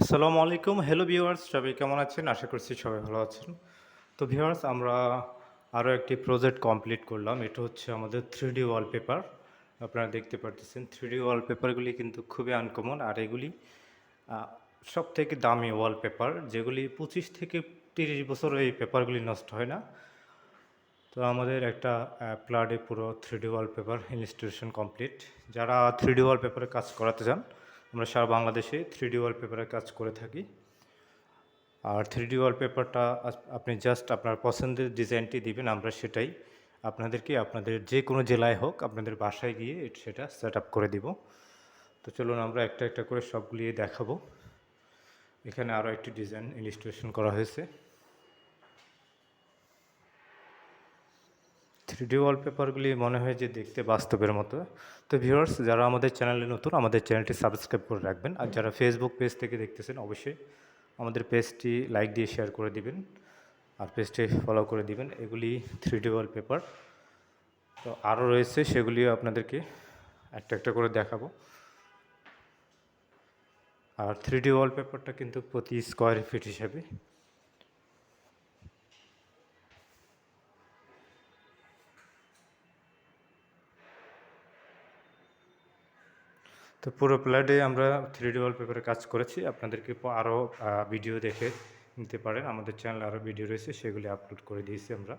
আসসালামু আলাইকুম। Hello viewers, সবাই কেমন আছেন? আশা করছি সবাই ভালো আছেন। তো ভিউয়ার্স, আমরা আরও একটি প্রজেক্ট কমপ্লিট করলাম। এটা হচ্ছে আমাদের 3D ওয়ালপেপার। আপনারা দেখতে পারতেছেন 3D ওয়ালপেপারগুলি কিন্তু খুবই আনকমন, আর এগুলি আ সবথেকে দামি ওয়ালপেপার, যেগুলি 25 থেকে 30 বছর এই পেপারগুলি নষ্ট হয় না। তো আমাদের একটা প্লাডে পুরো 3D ওয়ালপেপার ইনস্টলেশন কমপ্লিট। যারা 3D ওয়ালপেপারে কাজ করাতে চান, আমরা সারা বাংলাদেশে 3D ওয়ালপেপারের কাজ করে থাকি। আর 3D ওয়ালপেপারটা আপনি জাস্ট আপনার পছন্দের ডিজাইনটি দিবেন, আমরা সেটাই আপনাদেরকে আপনাদের যে কোনো জেলায় হোক আপনাদের বাসায় গিয়ে সেটা সেট আপ করে দিব। তো চলুন আমরা একটা একটা করে সবগুলি দেখাবো। এখানে আরও একটি ডিজাইন ইলিস্ট্রেশন করা হয়েছে। 3D ওয়ালপেপারগুলি মনে হয় যে দেখতে বাস্তবের মতো। তো ভিউয়ার্স, যারা আমাদের চ্যানেলে নতুন, আমাদের চ্যানেলটি সাবস্ক্রাইব করে রাখবেন। আর যারা ফেসবুক পেজ থেকে দেখতেছেন, অবশ্যই আমাদের পেজটি লাইক দিয়ে শেয়ার করে দিবেন আর পেজটি ফলো করে দিবেন। এগুলি 3D ওয়ালপেপার। তো আরও রয়েছে, সেগুলিও আপনাদেরকে একটা একটা করে দেখাবো। আর 3D ওয়ালপেপারটা কিন্তু প্রতি স্কোয়ার ফিট হিসাবে। তো পুরো প্ল্যাটে আমরা 3D ওয়ালপেপারে কাজ করেছি। আপনাদেরকে আরও ভিডিও দেখে নিতে পারেন। আমাদের চ্যানেলে আরও ভিডিও রয়েছে, সেগুলি আপলোড করে দিয়েছি আমরা।